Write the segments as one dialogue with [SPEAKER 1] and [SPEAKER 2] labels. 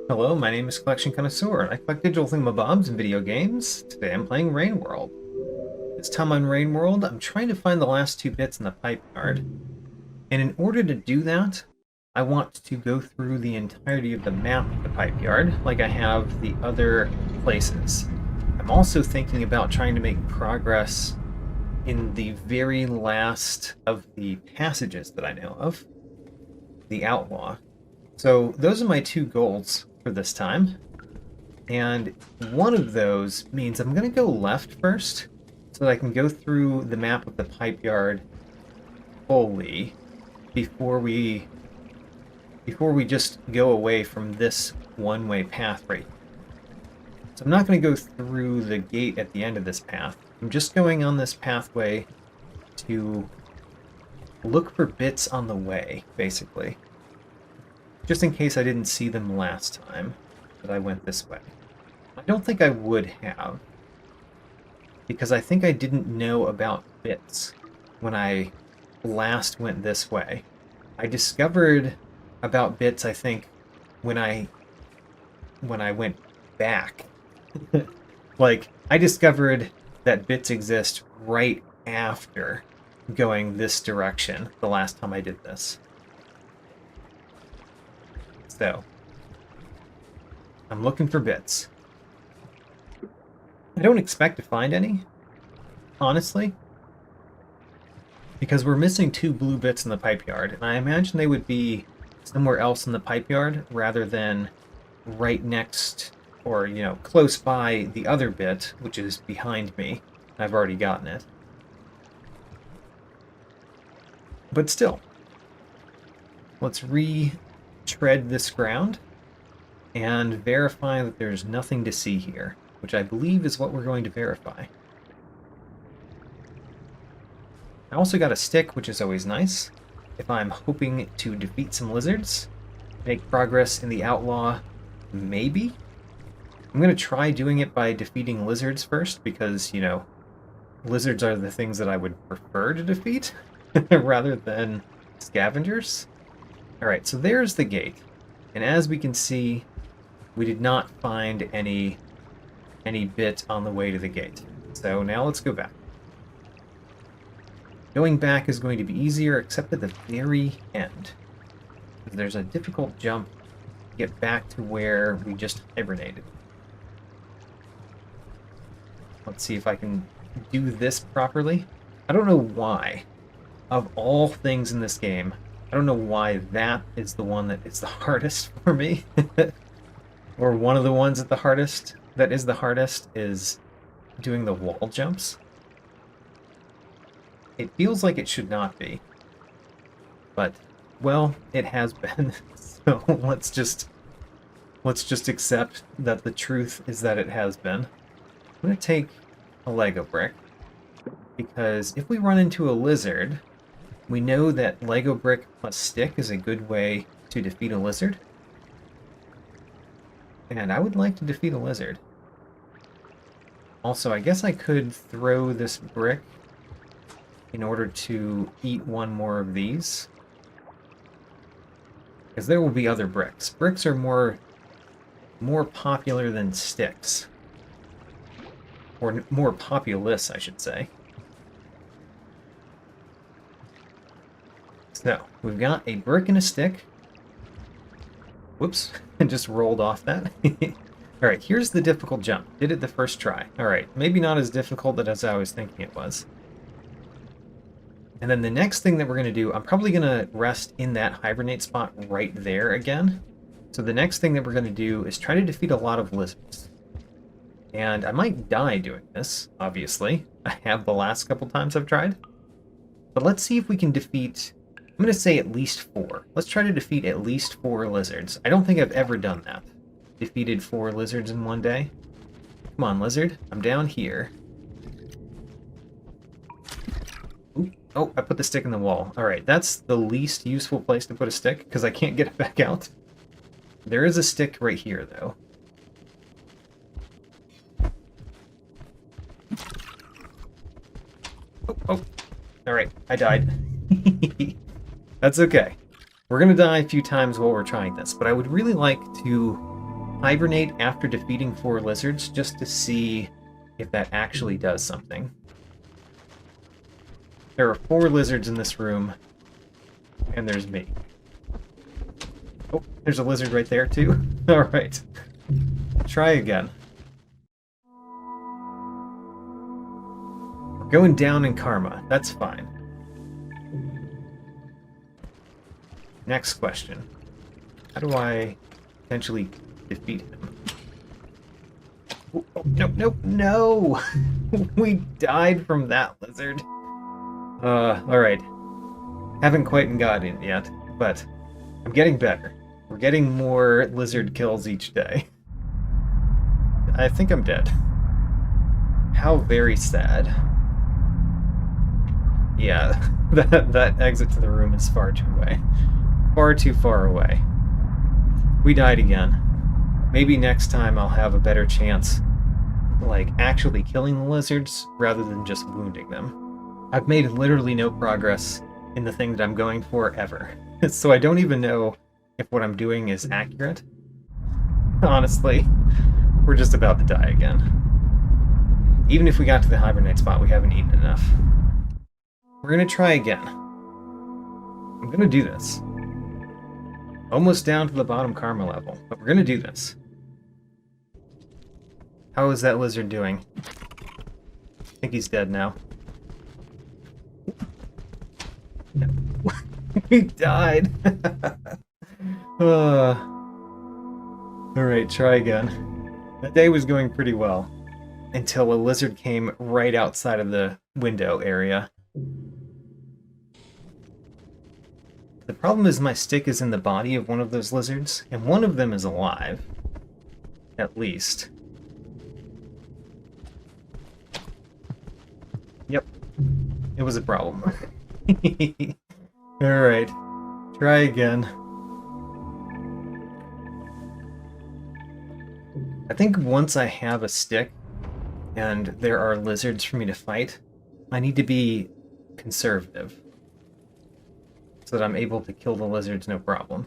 [SPEAKER 1] Hello, my name is Collection Connoisseur, and I collect digital thingamabobs and video games. Today I'm playing Rain World. This time on Rain World, I'm trying to find the last two bits in the pipe yard. And in order to do that, I want to go through the entirety of the map of the pipe yard, like I have the other places. I'm also thinking about trying to make progress in the very last of the passages that I know of, the Outlaw. So those are my two goals for this time. And one of those means I'm going to go left first so that I can go through the map of the pipe yard fully before we just go away from this one-way path right. So I'm not going to go through the gate at the end of this path. I'm just going on this pathway to look for bits on the way, basically. Just in case I didn't see them last time that I went this way. I don't think I would have, because I think I didn't know about bits when I last went this way. I discovered about bits, I think, when I went back. Like, I discovered that bits exist right after going this direction the last time I did this. So, I'm looking for bits. I don't expect to find any, honestly, because we're missing two blue bits in the pipe yard, and I imagine they would be somewhere else in the pipe yard rather than right next or, you know, close by the other bit, which is behind me. I've already gotten it. But still, let's retread this ground and verify that there's nothing to see here, which I believe is what we're going to verify. I also got a stick, which is always nice. If I'm hoping to defeat some lizards, make progress in the Outlaw, maybe? I'm going to try doing it by defeating lizards first, because, you know, lizards are the things that I would prefer to defeat, rather than scavengers. Alright, so there's the gate. And as we can see, we did not find any bit on the way to the gate. So now let's go back. Going back is going to be easier, except at the very end. There's a difficult jump to get back to where we just hibernated. Let's see if I can do this properly. I don't know why, of all things in this game, I don't know why that is the one that is the hardest for me. Or one of the ones that is the hardest is doing the wall jumps. It feels like it should not be. But, well, it has been. So let's just accept that the truth is that it has been. I'm going to take a Lego brick, because if we run into a lizard, we know that Lego brick plus stick is a good way to defeat a lizard. And I would like to defeat a lizard. Also, I guess I could throw this brick in order to eat one more of these, because there will be other bricks. Bricks are more popular than sticks. Or more populous, I should say. So, we've got a brick and a stick. Whoops, I just rolled off that. Alright, here's the difficult jump. Did it the first try. Alright, maybe not as difficult as I was thinking it was. And then the next thing that we're going to do, I'm probably going to rest in that hibernate spot right there again. So the next thing that we're going to do is try to defeat a lot of lizards. And I might die doing this, obviously. I have the last couple times I've tried. But let's see if we can defeat, I'm going to say at least 4. Let's try to defeat at least 4 lizards. I don't think I've ever done that. Defeated 4 lizards in one day. Come on, lizard. I'm down here. Ooh. Oh, I put the stick in the wall. Alright, that's the least useful place to put a stick, because I can't get it back out. There is a stick right here, though. Oh. Alright, I died. That's okay. We're gonna die a few times while we're trying this, but I would really like to hibernate after defeating 4 lizards just to see if that actually does something. There are 4 lizards in this room, and there's me. Oh, there's a lizard right there, too. Alright. Try again. We're going down in karma. That's fine. Next question. How do I potentially defeat him? Oh, no, no! We died from that lizard. Alright. Haven't quite gotten it yet, but I'm getting better. We're getting more lizard kills each day. I think I'm dead. How very sad. Yeah, that exit to the room is far too away. Far too far away. We died again. Maybe next time I'll have a better chance, like, actually killing the lizards rather than just wounding them. I've made literally no progress in the thing that I'm going for ever. So I don't even know if what I'm doing is accurate. Honestly, we're just about to die again. Even if we got to the hibernate spot, we haven't eaten enough. We're gonna try again. I'm gonna do this. Almost down to the bottom karma level, but we're gonna do this. How is that lizard doing? I think he's dead now. No. We died! Alright, try again. That day was going pretty well, until a lizard came right outside of the window area. The problem is my stick is in the body of one of those lizards, and one of them is alive. At least. Yep. It was a problem. Alright. Try again. I think once I have a stick, and there are lizards for me to fight, I need to be conservative. So that I'm able to kill the lizards no problem.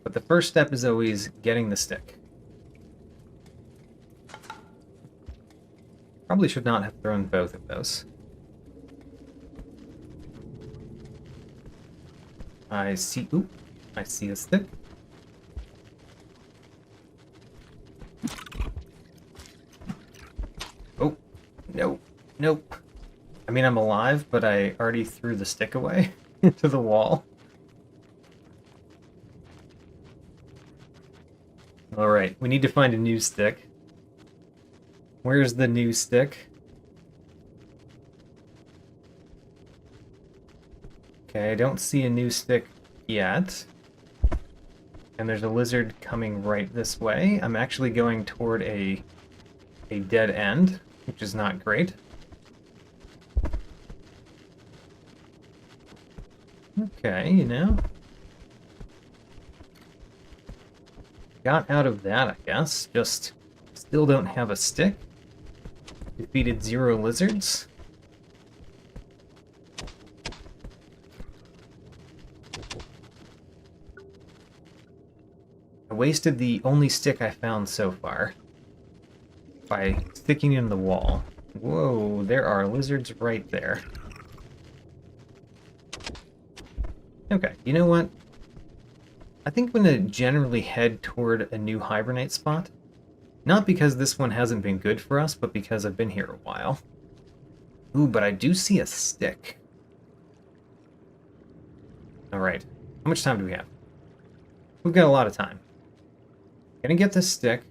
[SPEAKER 1] But the first step is always getting the stick. Probably should not have thrown both of those. I see... Oop! I see a stick. Oh! Nope. Nope. I mean, I'm alive, but I already threw the stick away into the wall. Alright, we need to find a new stick. Where's the new stick? Okay, I don't see a new stick yet. And there's a lizard coming right this way. I'm actually going toward a dead end, which is not great. Okay, you know. Got out of that, I guess. Just still don't have a stick. Defeated 0 lizards. I wasted the only stick I found so far by sticking in the wall. Whoa, there are lizards right there. Okay, you know what? I think I'm going to generally head toward a new hibernate spot. Not because this one hasn't been good for us, but because I've been here a while. Ooh, but I do see a stick. Alright, how much time do we have? We've got a lot of time. Gonna get this stick.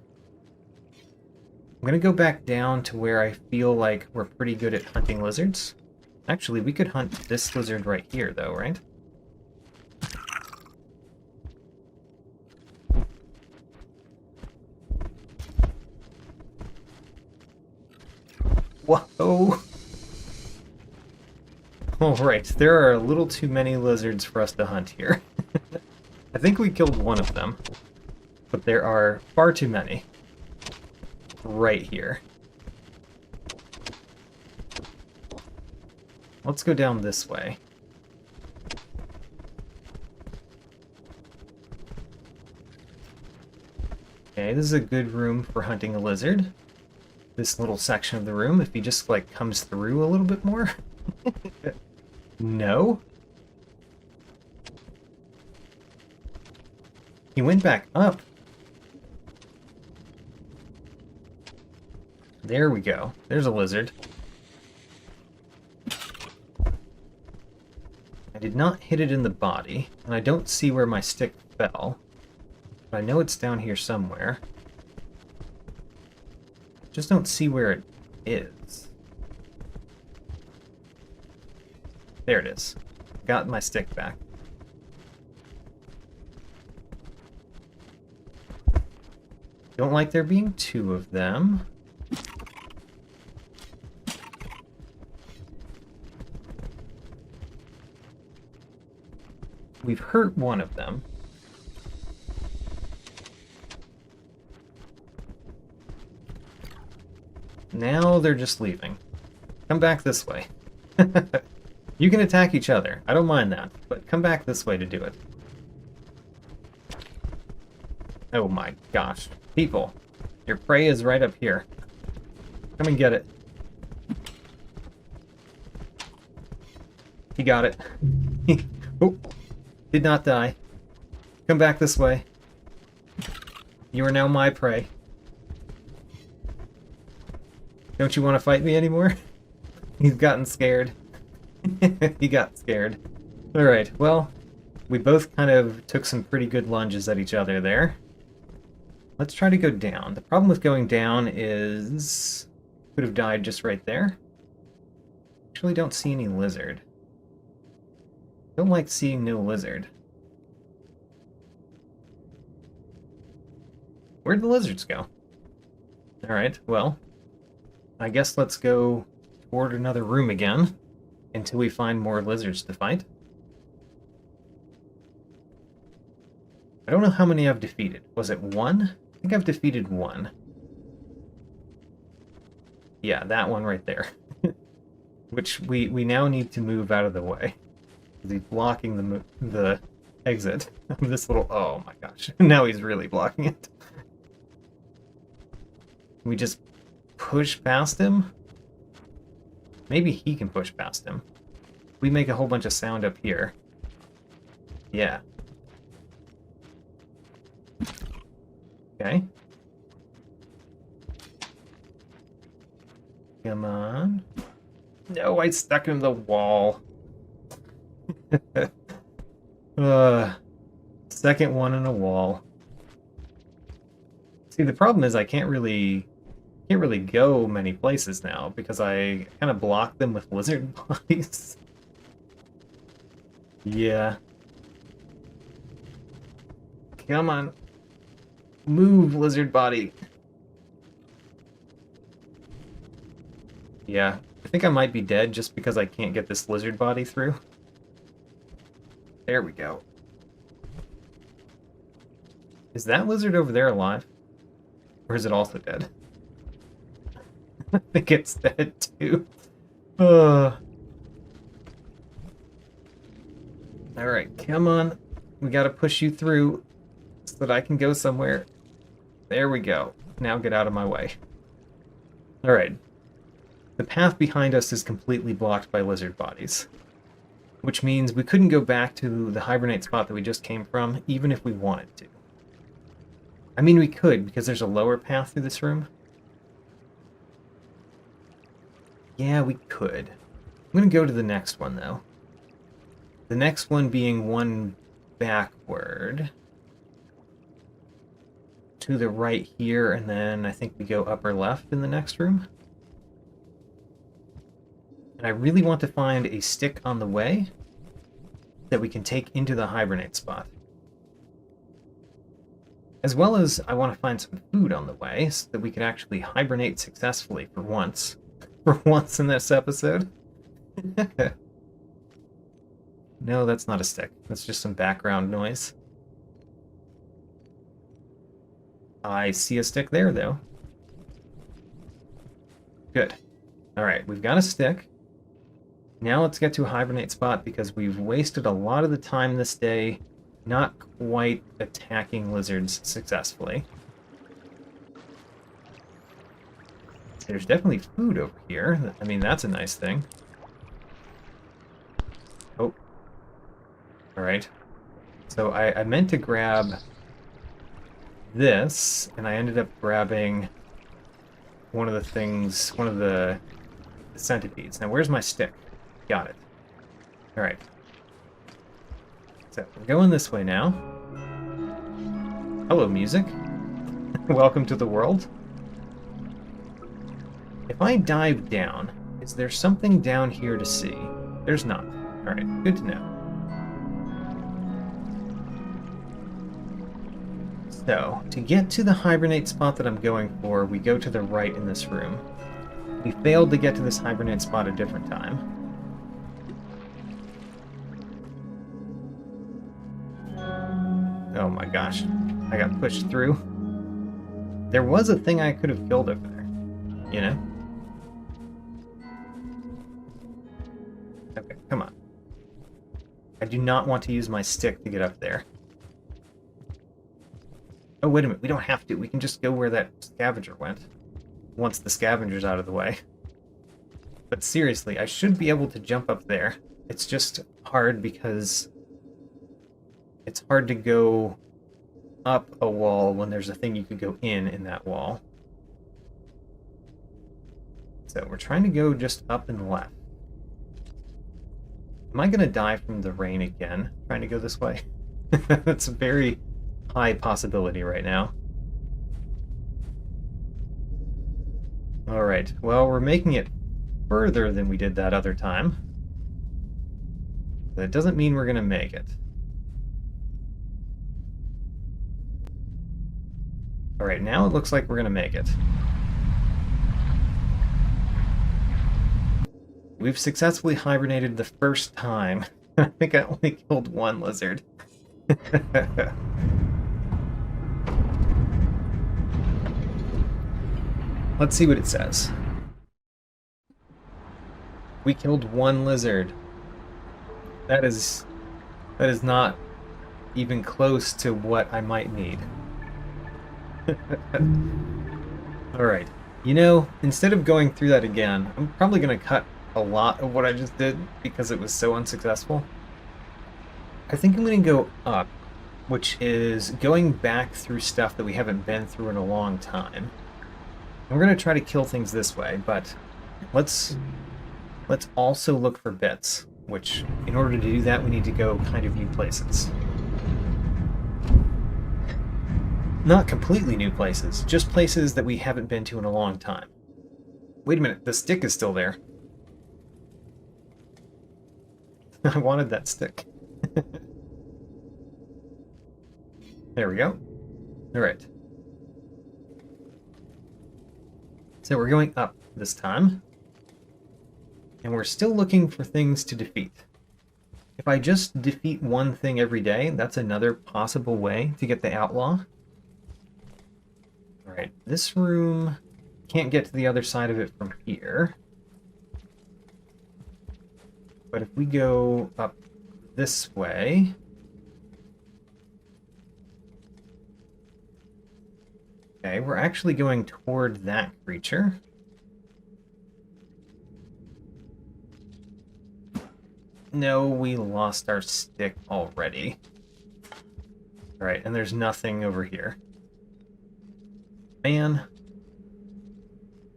[SPEAKER 1] I'm gonna go back down to where I feel like we're pretty good at hunting lizards. Actually, we could hunt this lizard right here, though, right? Whoa! Alright, there are a little too many lizards for us to hunt here. I think we killed one of them, but there are far too many right here. Let's go down this way. Okay, this is a good room for hunting a lizard. This little section of the room, if he just, like, comes through a little bit more. No? He went back up. There we go. There's a lizard. I did not hit it in the body, and I don't see where my stick fell. But I know it's down here somewhere. Just don't see where it is. There it is. Got my stick back. Don't like there being two of them. We've hurt one of them. Now they're just leaving. Come back this way. You can attack each other. I don't mind that, but come back this way to do it. Oh my gosh. People, your prey is right up here. Come and get it. He got it. Oh, did not die. Come back this way. You are now my prey. Don't you want to fight me anymore? He's gotten scared. He got scared. Alright, well, we both kind of took some pretty good lunges at each other there. Let's try to go down. The problem with going down is... could have died just right there. Actually don't see any lizard. Don't like seeing no lizard. Where'd the lizards go? Alright, well, I guess let's go toward another room again until we find more lizards to fight. I don't know how many I've defeated. Was it one? I think I've defeated one. Yeah, that one right there. Which we now need to move out of the way. He's blocking the exit of this little... oh my gosh. Now he's really blocking it. We just push past him? Maybe he can push past him. We make a whole bunch of sound up here. Yeah. Okay. Come on. No, I stuck him in the wall. Second one in a wall. See, the problem is I can't really go many places now because I kind of block them with lizard bodies. Yeah. Come on. Move, lizard body. Yeah, I think I might be dead just because I can't get this lizard body through. There we go. Is that lizard over there alive? Or is it also dead? I think it's dead too. Alright, come on. We gotta push you through so that I can go somewhere. There we go. Now get out of my way. Alright. The path behind us is completely blocked by lizard bodies. Which means we couldn't go back to the hibernate spot that we just came from, even if we wanted to. I mean, we could, because there's a lower path through this room. Yeah, we could. I'm going to go to the next one, though. The next one being one backward. To the right here, and then I think we go upper left in the next room. And I really want to find a stick on the way that we can take into the hibernate spot. As well as I want to find some food on the way so that we can actually hibernate successfully for once. For once in this episode. No, that's not a stick. That's just some background noise. I see a stick there, though. Good. Alright, we've got a stick. Now let's get to a hibernate spot because we've wasted a lot of the time this day not quite attacking lizards successfully. There's definitely food over here. I mean, that's a nice thing. Oh. Alright. So I meant to grab this, and I ended up grabbing one of the things, one of the centipedes. Now, where's my stick? Got it. Alright. So, we're going this way now. Hello, music. Welcome to the world. If I dive down, is there something down here to see? There's not. Alright, good to know. So, to get to the hibernate spot that I'm going for, we go to the right in this room. We failed to get to this hibernate spot a different time. Oh my gosh. I got pushed through. There was a thing I could have killed over there, you know? Okay, come on. I do not want to use my stick to get up there. Oh, wait a minute. We don't have to. We can just go where that scavenger went. Once the scavenger's out of the way. But seriously, I should be able to jump up there. It's just hard because it's hard to go up a wall when there's a thing you could go in that wall. So we're trying to go just up and left. Am I going to die from the rain again, trying to go this way? That's a very high possibility right now. Alright, well, we're making it further than we did that other time. That doesn't mean we're going to make it. Alright, now it looks like we're going to make it. We've successfully hibernated the first time. I think I only killed one lizard. Let's see what it says. We killed one lizard. That is not even close to what I might need. Alright. You know, instead of going through that again, I'm probably going to cut a lot of what I just did because it was so unsuccessful. I think I'm going to go up, which is going back through stuff that we haven't been through in a long time. We're going to try to kill things this way, but let's also look for bits, which, in order to do that, we need to go kind of new places. Not completely new places, just places that we haven't been to in a long time. Wait a minute, the stick is still there. I wanted that stick. There we go. Alright. So we're going up this time. And we're still looking for things to defeat. If I just defeat one thing every day, that's another possible way to get the Outlaw. Alright, this room can't get to the other side of it from here. But if we go up this way... Okay, we're actually going toward that creature. No, we lost our stick already. Alright, and there's nothing over here. Man.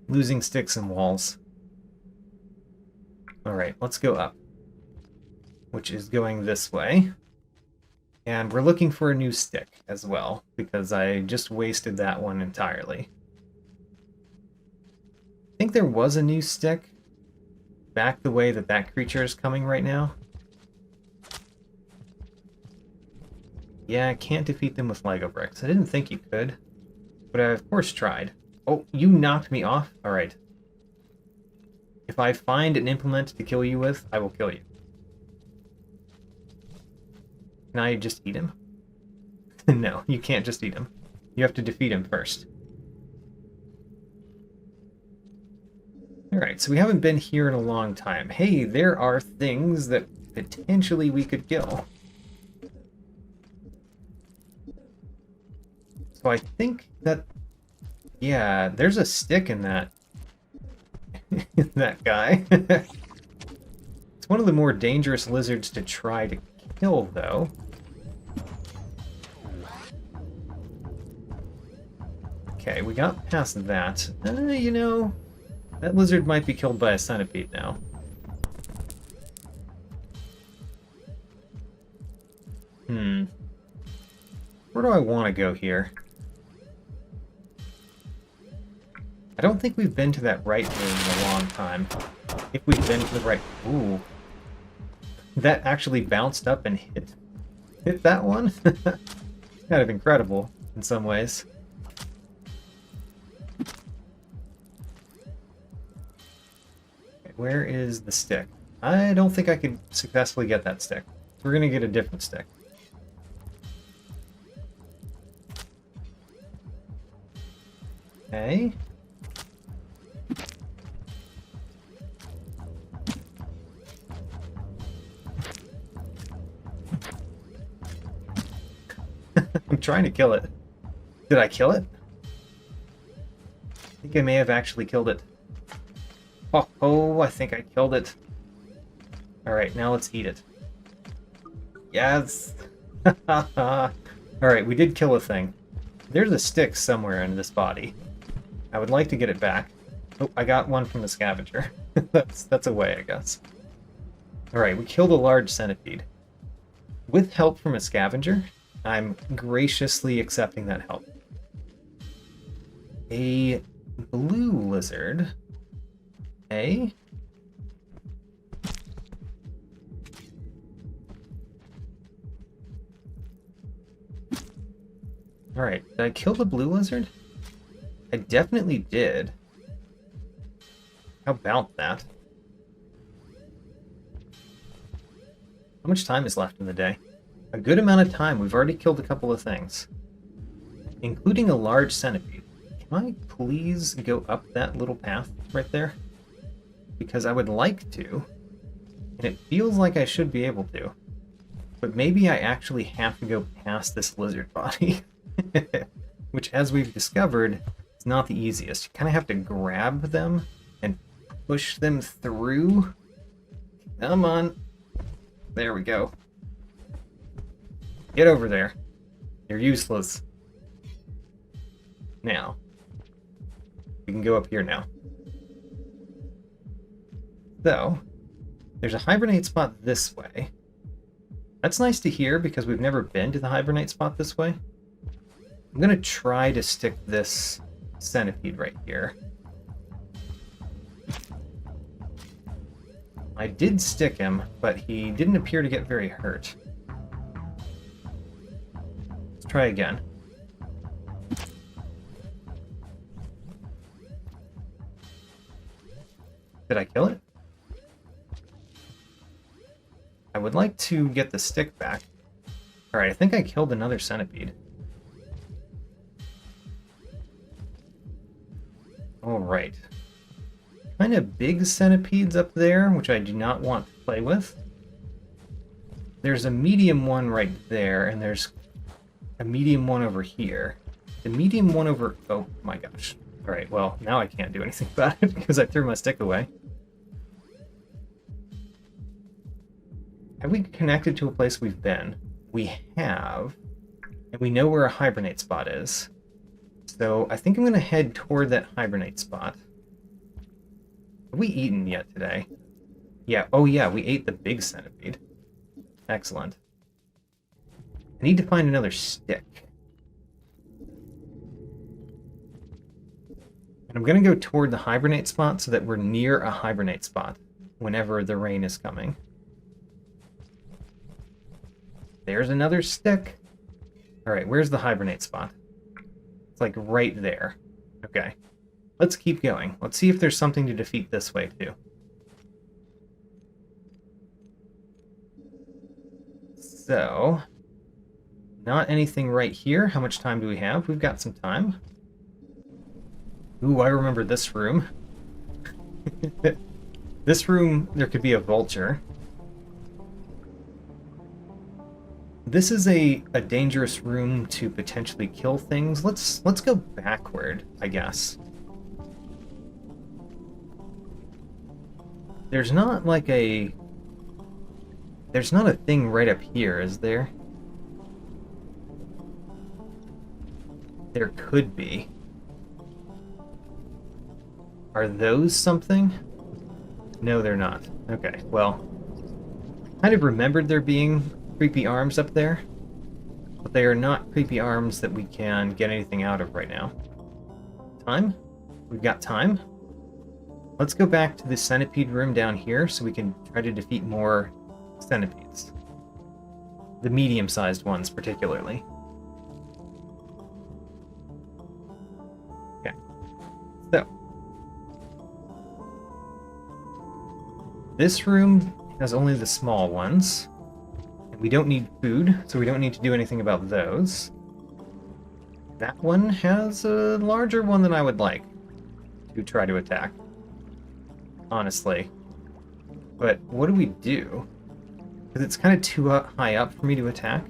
[SPEAKER 1] Losing sticks and walls. Alright, let's go up. Which is going this way. And we're looking for a new stick as well, because I just wasted that one entirely. I think there was a new stick back the way that that creature is coming right now. Yeah, I can't defeat them with Lego bricks. I didn't think you could, but I of course tried. Oh, you knocked me off? Alright. If I find an implement to kill you with, I will kill you. Can I just eat him? No, you can't just eat him. You have to defeat him first. Alright, so we haven't been here in a long time. Hey, there are things that potentially we could kill. So I think that... Yeah, there's a stick in that that guy. It's one of the more dangerous lizards to try to kill, though. Okay, we got past that. You know, that lizard might be killed by a centipede now. Where do I want to go here? I don't think we've been to that right room in a long time. If we've been to the right... Ooh. That actually bounced up and hit that one? Kind of incredible in some ways. Okay, where is the stick? I don't think I could successfully get that stick. We're going to get a different stick. Okay. I'm trying to kill it. Did I kill it? I think I may have actually killed it. Oh, I think I killed it. Alright, now let's eat it. Yes! Alright, we did kill a thing. There's a stick somewhere in this body. I would like to get it back. Oh, I got one from the scavenger. That's a way, I guess. Alright, we killed a large centipede. With help from a scavenger, I'm graciously accepting that help. A blue lizard. A. Alright, did I kill the blue lizard? I definitely did. How about that? How much time is left in the day? A good amount of time. We've already killed a couple of things. Including a large centipede. Can I please go up that little path right there? Because I would like to. And it feels like I should be able to. But maybe I actually have to go past this lizard body. Which, as we've discovered, is not the easiest. You kind of have to grab them and push them through. Come on. There we go. Get over there. You're useless. Now. We can go up here now. So, there's a hibernate spot this way. That's nice to hear because we've never been to the hibernate spot this way. I'm going to try to stick this centipede right here. I did stick him, but he didn't appear to get very hurt. Let's try again. Did I kill it? I would like to get the stick back. Alright, I think I killed another centipede. Alright. Kind of big centipedes up there, which I do not want to play with. There's a medium one right there, and there's a medium one over here. The medium one over... Oh my gosh. Alright, well, now I can't do anything about it because I threw my stick away. Have we connected to a place we've been? We have. And we know where a hibernate spot is. So I think I'm going to head toward that hibernate spot. Have we eaten yet today? Yeah, oh yeah, we ate the big centipede. Excellent. I need to find another stick. And I'm going to go toward the hibernate spot so that we're near a hibernate spot whenever the rain is coming. There's another stick. Alright, where's the hibernate spot? It's like right there. Okay. Let's keep going. Let's see if there's something to defeat this way too. So, not anything right here. How much time do we have? We've got some time. Ooh, I remember this room. This room, there could be a vulture. This is a dangerous room to potentially kill things. Let's go backward, I guess. there's not like a... There's not a thing right up here, is there? There could be. Are those something? No, they're not. Okay, well... kind of remembered there being creepy arms up there, but they are not creepy arms that we can get anything out of right now. Time? We've got time. Let's go back to the centipede room down here so we can try to defeat more centipedes. The medium-sized ones, particularly. Okay. So. This room has only the small ones. And we don't need food, so we don't need to do anything about those. That one has a larger one than I would like to try to attack. Honestly. But what do we do? Because it's kind of too high up for me to attack.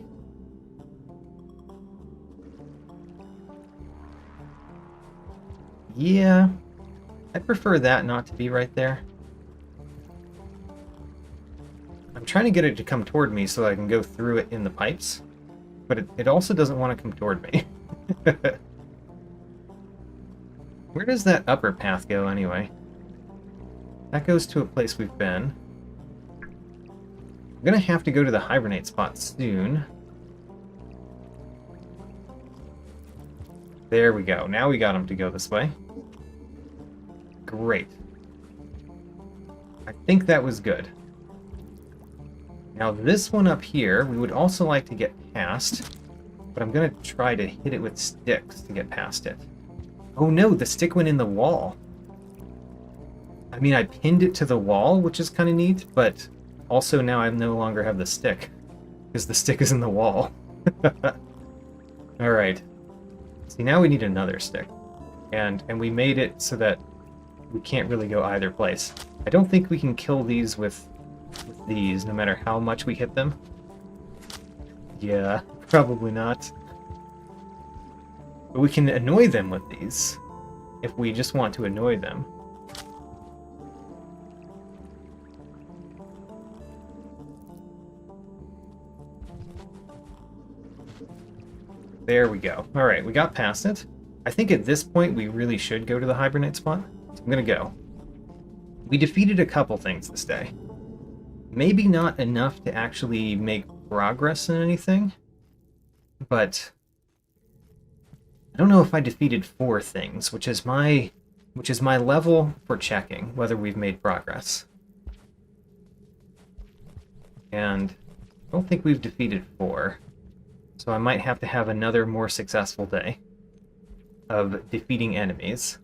[SPEAKER 1] Yeah. I'd prefer that not to be right there. I'm trying to get it to come toward me so I can go through it in the pipes. But it also doesn't want to come toward me. Where does that upper path go anyway? That goes to a place we've been. I'm gonna have to go to the hibernate spot soon. There we go. Now we got him to go this way. Great. I think that was good. Now this one up here, we would also like to get past, but I'm gonna try to hit it with sticks to get past it. Oh no, the stick went in the wall. I mean, I pinned it to the wall, which is kind of neat, but also now I no longer have the stick, because the stick is in the wall. Alright. See, now we need another stick. And we made it so that we can't really go either place. I don't think we can kill these with these, no matter how much we hit them. Yeah, probably not. But we can annoy them with these, if we just want to annoy them. There we go. Alright, we got past it. I think at this point we really should go to the hibernate spot. So I'm gonna go. We defeated a couple things this day. Maybe not enough to actually make progress in anything, but I don't know if I defeated 4 things, which is my level for checking whether we've made progress. And I don't think we've defeated 4. So I might have to have another more successful day of defeating enemies.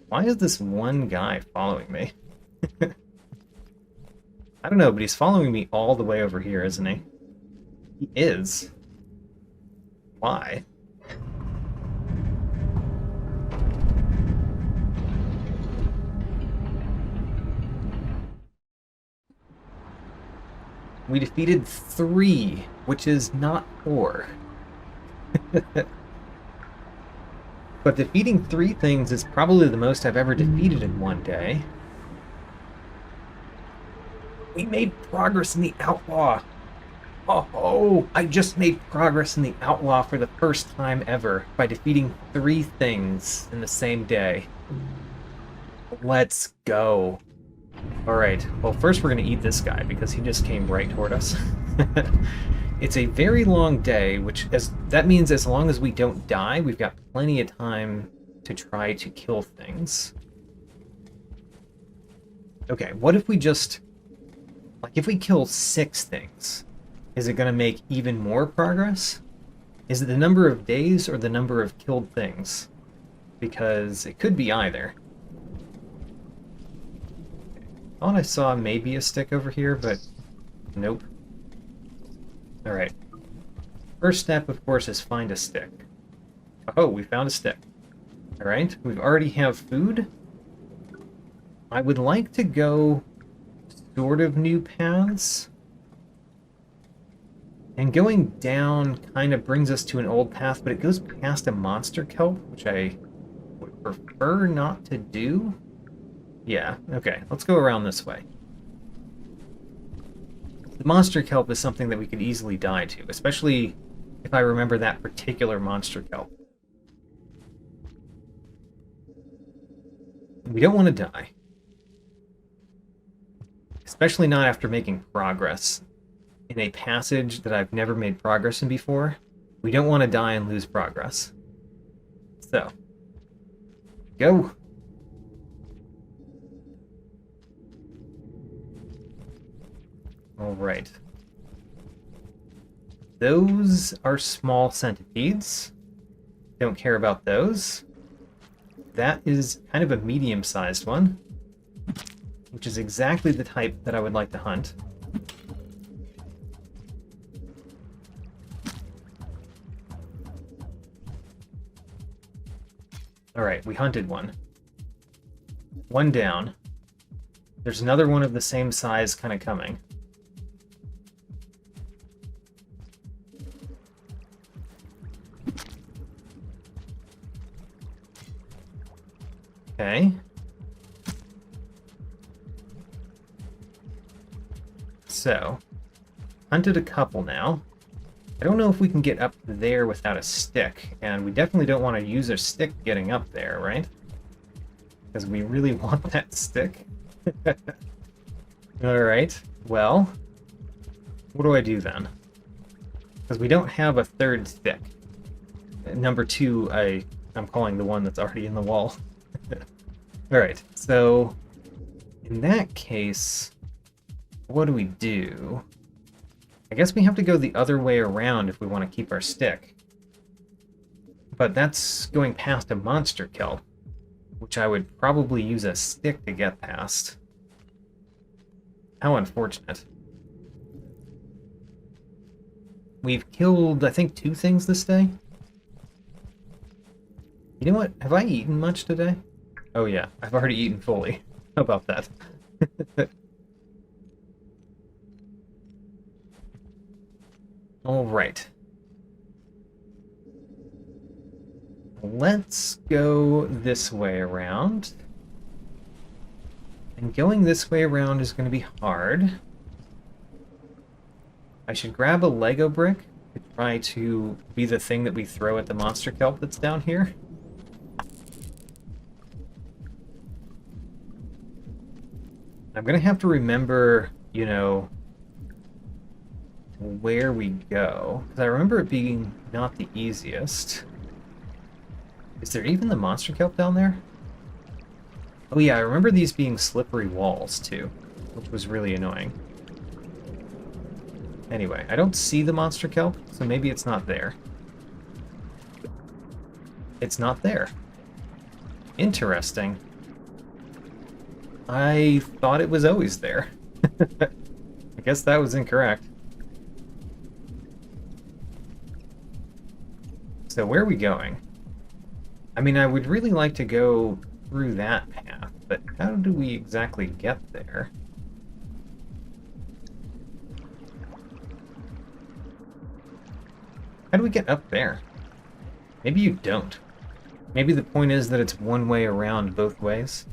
[SPEAKER 1] Why is this one guy following me? I don't know, but he's following me all the way over here, isn't he? He is. Why? We defeated 3, which is not 4. But defeating 3 things is probably the most I've ever defeated in one day. We made progress in the Outlaw! Oh, I just made progress in the Outlaw for the first time ever by defeating 3 things in the same day. Let's go. Alright, well first we're going to eat this guy because he just came right toward us. It's a very long day, that means as long as we don't die, we've got plenty of time to try to kill things. Okay, what if we just... like, if we kill 6 things, is it going to make even more progress? Is it the number of days or the number of killed things? Because it could be either. I thought I saw maybe a stick over here, but nope. Alright. First step, of course, is find a stick. Oh, we found a stick. Alright, we already have food. I would like to go sort of new paths. And going down kind of brings us to an old path, but it goes past a monster kelp, which I prefer not to do. Yeah, okay, let's go around this way. The monster kelp is something that we could easily die to, especially if I remember that particular monster kelp. We don't want to die. Especially not after making progress in a passage that I've never made progress in before. We don't want to die and lose progress. So, go! Alright. Those are small centipedes. Don't care about those. That is kind of a medium-sized one, which is exactly the type that I would like to hunt. Alright, we hunted one. One down. There's another one of the same size kind of coming. Okay. So, hunted a couple now. I don't know if we can get up there without a stick, and we definitely don't want to use a stick getting up there, right? Because we really want that stick. Alright, well, what do I do then? Because we don't have a third stick. Number 2, I'm calling the one that's already in the wall. Alright, so in that case, what do? I guess we have to go the other way around if we want to keep our stick. But that's going past a monster kelp, which I would probably use a stick to get past. How unfortunate. We've killed, I think, 2 things this day. You know what? Have I eaten much today? Oh yeah, I've already eaten fully. How about that? Alright. Let's go this way around. And going this way around is going to be hard. I should grab a Lego brick to try to be the thing that we throw at the monster kelp that's down here. I'm going to have to remember, you know, where we go. Because I remember it being not the easiest. Is there even the monster kelp down there? Oh yeah, I remember these being slippery walls too, which was really annoying. Anyway, I don't see the monster kelp, so maybe it's not there. It's not there. Interesting. I thought it was always there. I guess that was incorrect. So where are we going? I mean, I would really like to go through that path, but how do we exactly get there? How do we get up there? Maybe you don't. Maybe the point is that it's one way around both ways.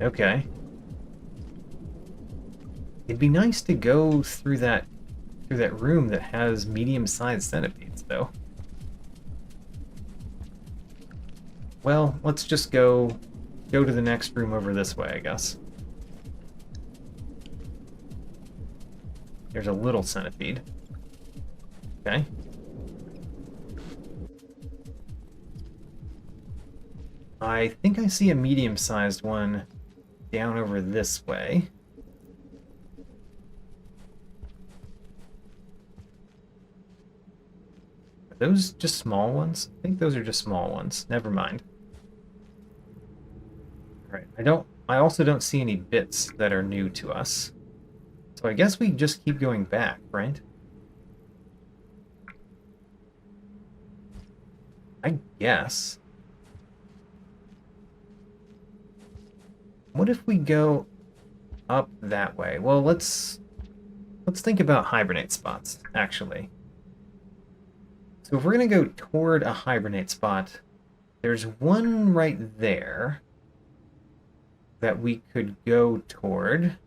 [SPEAKER 1] Okay. It'd be nice to go through that room that has medium-sized centipedes, though. Well, let's just go to the next room over this way, I guess. There's a little centipede. Okay. I think I see a medium-sized one down over this way. Are those just small ones? I think those are just small ones. Never mind. Alright, I also don't see any bits that are new to us. So I guess we just keep going back, right? I guess. What if we go up that way? Well, let's think about hibernate spots, actually. So if we're going to go toward a hibernate spot, there's one right there that we could go toward.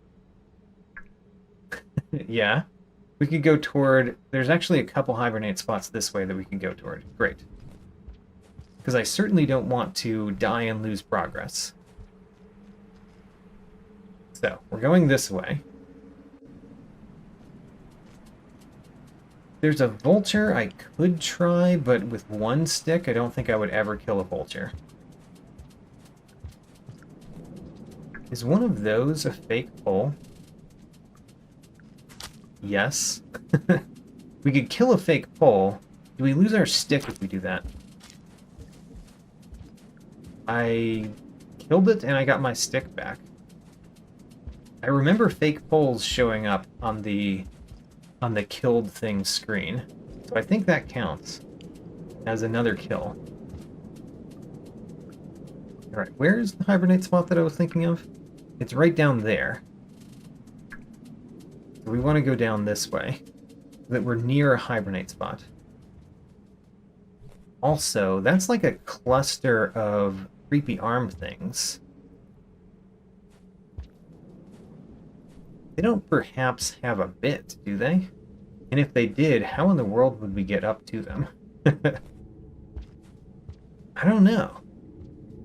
[SPEAKER 1] Yeah. We could go toward... There's actually a couple hibernate spots this way that we can go toward. Great. Because I certainly don't want to die and lose progress. So, we're going this way. There's a vulture I could try, but with one stick, I don't think I would ever kill a vulture. Is one of those a fake pole? Yes. We could kill a fake pole. Do we lose our stick if we do that? I killed it and I got my stick back. I remember fake poles showing up on the killed thing screen. So I think that counts as another kill. Alright, where's the hibernate spot that I was thinking of? It's right down there. So we want to go down this way, so that we're near a hibernate spot. Also, that's like a cluster of creepy arm things. They don't perhaps have a bit, do they? And if they did, how in the world would we get up to them? I don't know.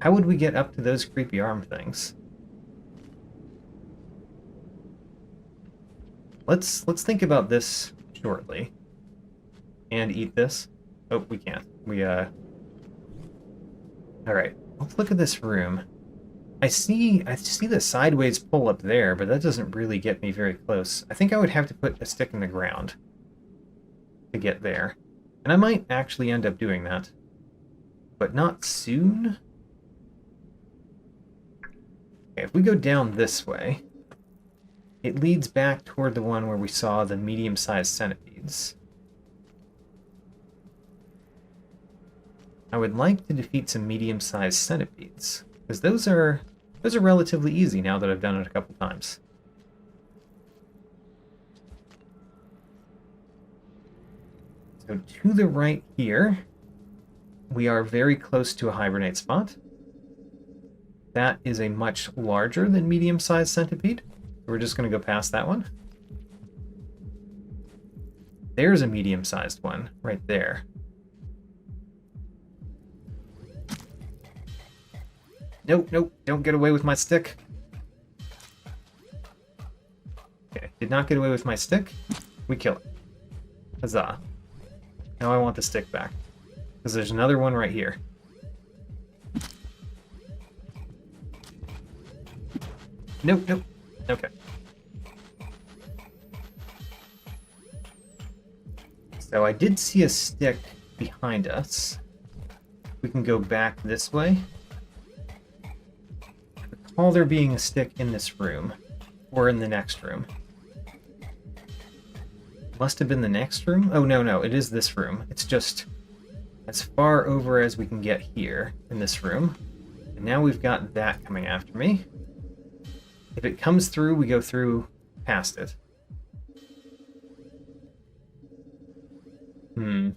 [SPEAKER 1] How would we get up to those creepy arm things? Let's think about this shortly. And eat this. Oh, we can't. Alright, let's look at this room. I see the sideways pull up there, but that doesn't really get me very close. I think I would have to put a stick in the ground to get there. And I might actually end up doing that. But not soon? Okay, if we go down this way, it leads back toward the one where we saw the medium-sized centipedes. I would like to defeat some medium-sized centipedes, because those are relatively easy now that I've done it a couple times. So to the right here, we are very close to a hibernate spot. That is a much larger than medium-sized centipede. We're just going to go past that one. There's a medium-sized one right there. Nope, nope, don't get away with my stick. Okay, did not get away with my stick. We kill it. Huzzah. Now I want the stick back. Because there's another one right here. Nope, nope. Okay. So I did see a stick behind us. We can go back this way. Recall there being a stick in this room. Or in the next room. Must have been the next room? Oh, no, no, it is this room. It's just as far over as we can get here in this room. And now we've got that coming after me. If it comes through, we go through past it. If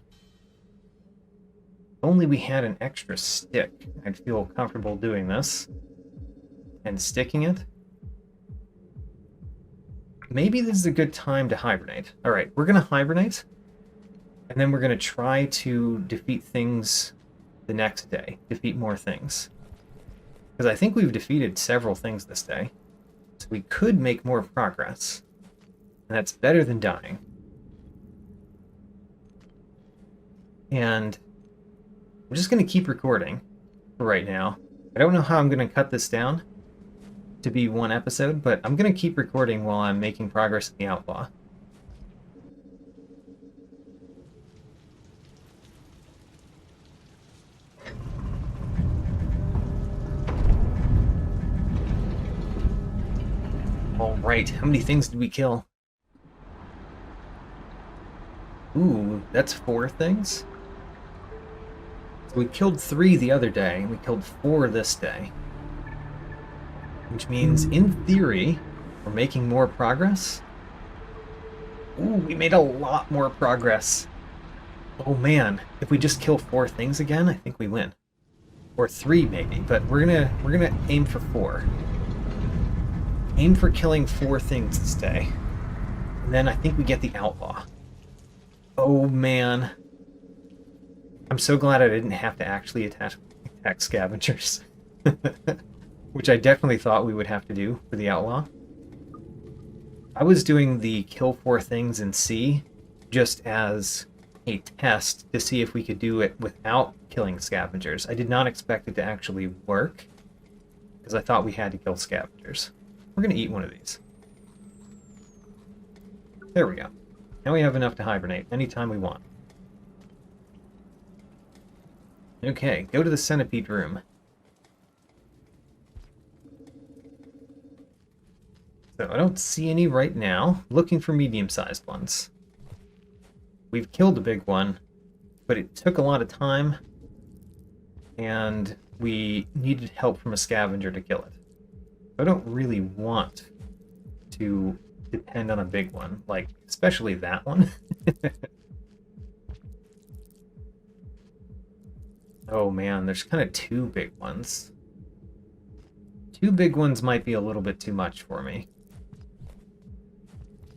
[SPEAKER 1] only we had an extra stick. I'd feel comfortable doing this. And sticking it. Maybe this is a good time to hibernate. Alright, we're going to hibernate. And then we're going to try to defeat things the next day. Defeat more things. Because I think we've defeated several things this day. So we could make more progress. And that's better than dying. And I'm just going to keep recording for right now. I don't know how I'm going to cut this down to be one episode, but I'm going to keep recording while I'm making progress in the Outlaw. Alright, how many things did we kill? Ooh, that's 4 things? So we killed 3 the other day, and we killed 4 this day. Which means, in theory, we're making more progress. Ooh, we made a lot more progress. Oh man, if we just kill 4 things again, I think we win. Or 3 maybe, but we're gonna aim for 4. Aim for killing 4 things this day. And then I think we get the Outlaw. Oh man. I'm so glad I didn't have to actually attack scavengers. Which I definitely thought we would have to do for the Outlaw. I was doing the kill 4 things in C just as a test to see if we could do it without killing scavengers. I did not expect it to actually work, because I thought we had to kill scavengers. We're going to eat one of these. There we go. Now we have enough to hibernate anytime we want. Okay, go to the Centipede room. So I don't see any right now. Looking for medium-sized ones. We've killed a big one, but it took a lot of time, and we needed help from a scavenger to kill it. I don't really want to depend on a big one, like, especially that one. Oh man, there's kind of 2 big ones. 2 big ones might be a little bit too much for me.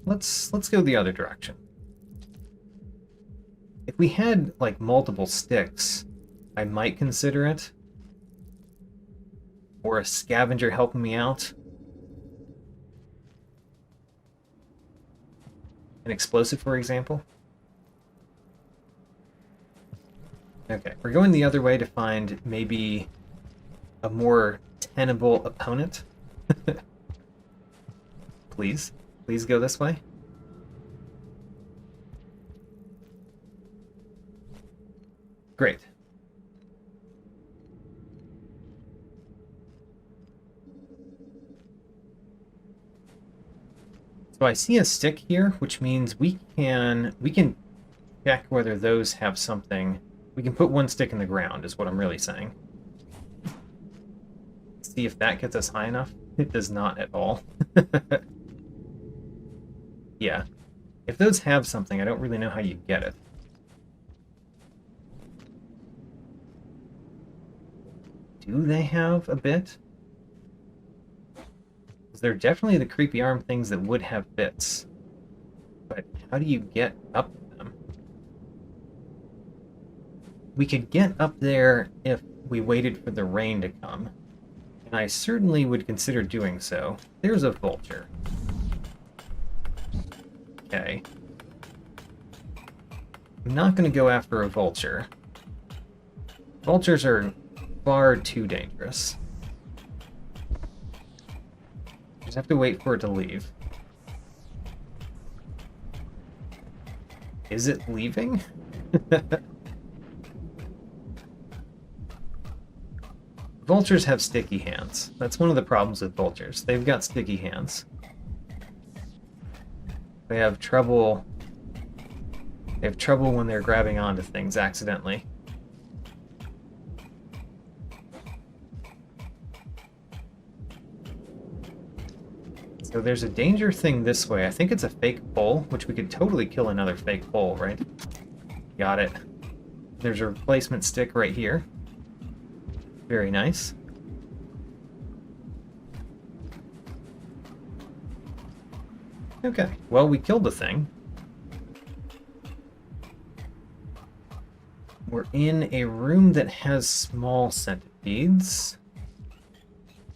[SPEAKER 1] Let's go the other direction. If we had, like, multiple sticks, I might consider it. Or a scavenger helping me out. An explosive, for example. Okay, we're going the other way to find maybe a more tenable opponent. Please. Please go this way. Great. So I see a stick here, which means we can check whether those have something. We can put 1 stick in the ground, is what I'm really saying. See if that gets us high enough. It does not at all. Yeah. If those have something, I don't really know how you get it. Do they have a bit? They're definitely the creepy arm things that would have bits. But how do you get up them? We could get up there if we waited for the rain to come. And I certainly would consider doing so. There's a vulture. Okay. I'm not going to go after a vulture. Vultures are far too dangerous. Just have to wait for it to leave. Is it leaving? Vultures have sticky hands. That's one of the problems with vultures. They've got sticky hands. They have trouble when they're grabbing onto things accidentally. So there's a danger thing this way. I think it's a fake pole, which we could totally kill another fake pole, right? Got it. There's a replacement stick right here. Very nice. Okay, well, we killed the thing. We're in a room that has small centipedes.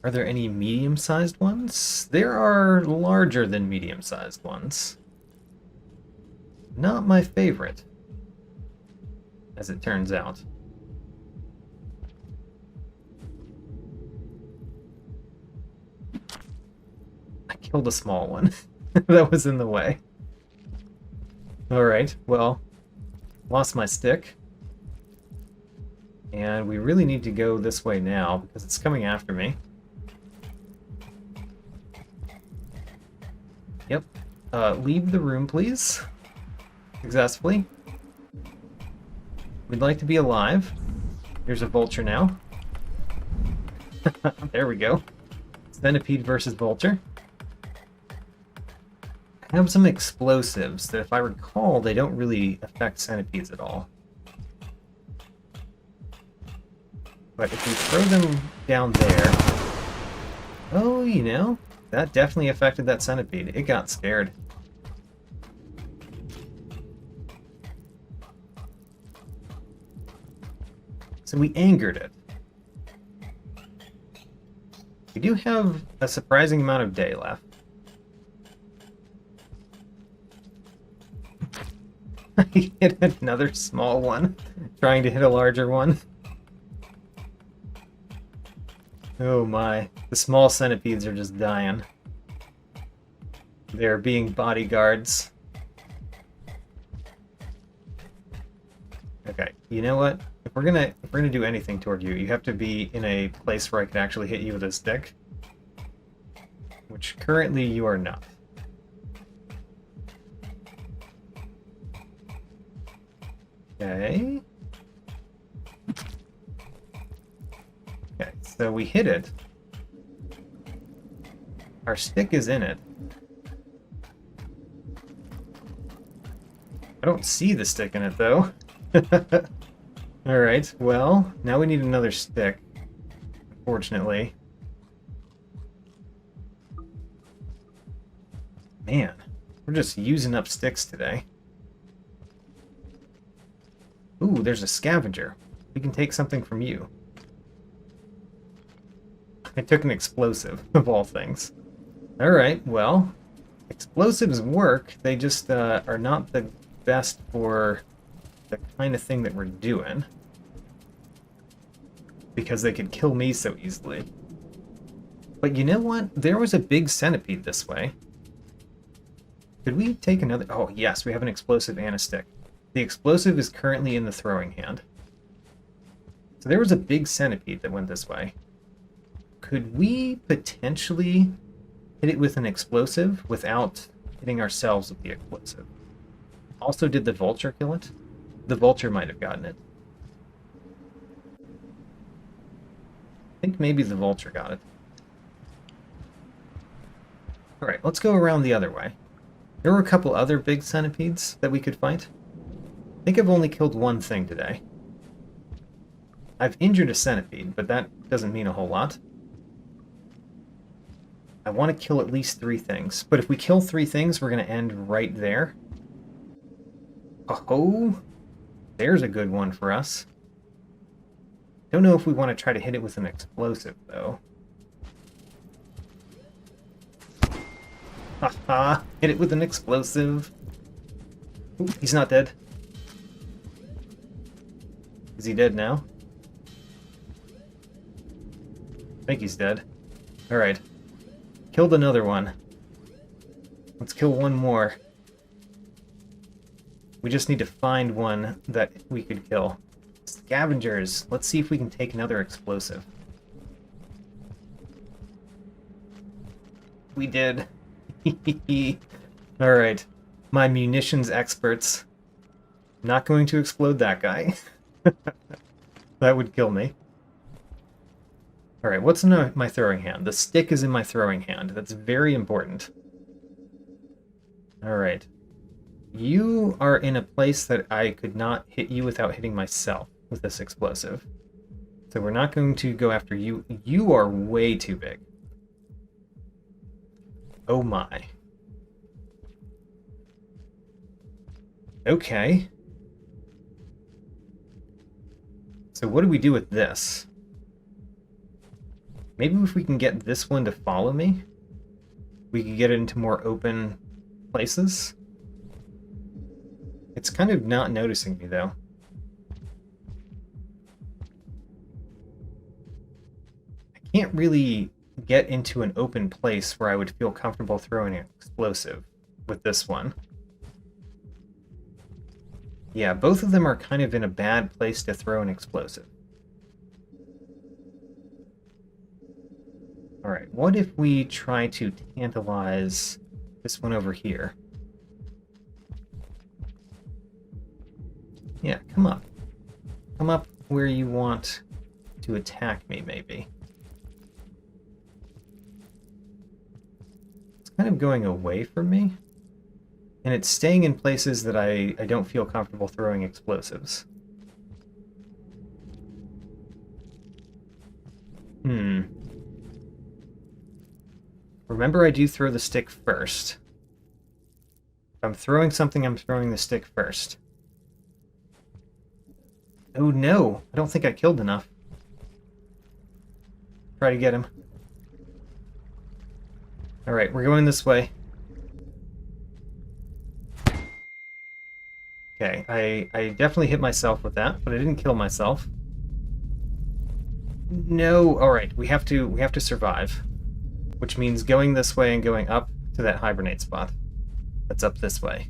[SPEAKER 1] Are there any medium-sized ones? There are larger than medium-sized ones. Not my favorite, as it turns out. I killed a small one. That was in the way. Alright, well, lost my stick. And we really need to go this way now, because it's coming after me. Yep. Leave the room, please. Successfully. We'd like to be alive. Here's a vulture now. There we go. Centipede versus vulture. I have some explosives that, if I recall, they don't really affect centipedes at all. But if we throw them down there... Oh, you know, that definitely affected that centipede. It got scared. So we angered it. We do have a surprising amount of day left. I hit another small one, trying to hit a larger one. Oh my, the small centipedes are just dying. They're being bodyguards. Okay, you know what? If we're gonna do anything toward you, you have to be in a place where I can actually hit you with a stick. Which currently you are not. Okay. Okay, so we hit it. Our stick is in it. I don't see the stick in it, though. Alright, well, now we need another stick, unfortunately. Man, we're just using up sticks today. Ooh, there's a scavenger. We can take something from you. I took an explosive, of all things. Alright, well, explosives work. They just are not the best for the kind of thing that we're doing. Because they could kill me so easily. But you know what? There was a big centipede this way. Could we take another... Oh, yes, we have an explosive and a stick. The explosive is currently in the throwing hand. So there was a big centipede that went this way. Could we potentially hit it with an explosive without hitting ourselves with the explosive? Also, did the vulture kill it? The vulture might have gotten it. I think maybe the vulture got it. Alright, let's go around the other way. There were a couple other big centipedes that we could fight. I think I've only killed one thing today. I've injured a centipede, but that doesn't mean a whole lot. I want to kill at least 3 things, but if we kill 3 things, we're going to end right there. Oh, there's a good one for us. Don't know if we want to try to hit it with an explosive, though. Haha, hit it with an explosive. Ooh, he's not dead. Is he dead now? I think he's dead. Alright. Killed another one. Let's kill one more. We just need to find one that we could kill. Scavengers. Let's see if we can take another explosive. We did. Alright. My munitions experts. Not going to explode that guy. That would kill me. Alright, what's in my throwing hand? The stick is in my throwing hand. That's very important. Alright. You are in a place that I could not hit you without hitting myself with this explosive. So we're not going to go after you. You are way too big. Oh my. Okay. So what do we do with this? Maybe if we can get this one to follow me, we can get it into more open places. It's kind of not noticing me, though. I can't really get into an open place where I would feel comfortable throwing an explosive with this one. Yeah, both of them are kind of in a bad place to throw an explosive. Alright, what if we try to tantalize this one over here? Yeah, come up. Come up where you want to attack me, maybe. It's kind of going away from me. And it's staying in places that I don't feel comfortable throwing explosives. Remember, I do throw the stick first. If I'm throwing something, I'm throwing the stick first. Oh no! I don't think I killed enough. Try to get him. Alright, we're going this way. Okay, I definitely hit myself with that, but I didn't kill myself. No, alright, we have to survive. Which means going this way and going up to that hibernate spot. That's up this way.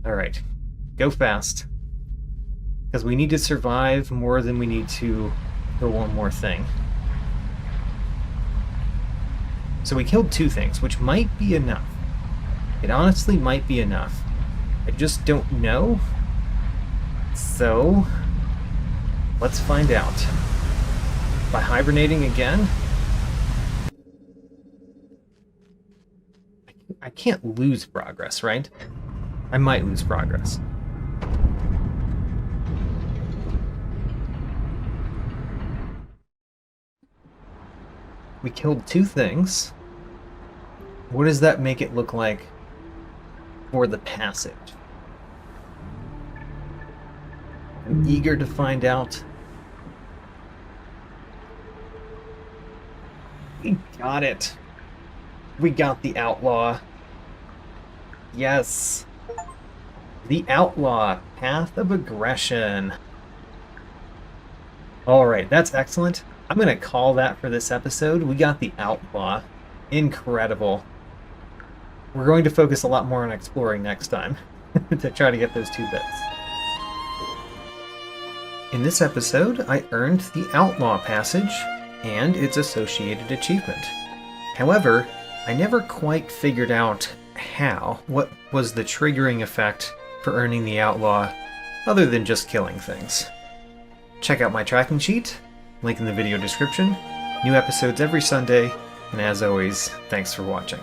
[SPEAKER 1] Alright, go fast. Because we need to survive more than we need to kill one more thing. So we killed 2 things, which might be enough. It honestly might be enough. I just don't know. So, let's find out. By hibernating again? I can't lose progress, right? I might lose progress. We killed 2 things. What does that make it look like for the passage? I'm eager to find out. We got it. We got the Outlaw. Yes. The Outlaw, Path of Aggression. Alright, that's excellent. I'm going to call that for this episode. We got the Outlaw. Incredible. We're going to focus a lot more on exploring next time to try to get those 2 bits. In this episode, I earned the Outlaw passage and its associated achievement. However, I never quite figured out what was the triggering effect for earning the Outlaw, other than just killing things. Check out my tracking sheet, link in the video description. New episodes every Sunday, and as always, thanks for watching.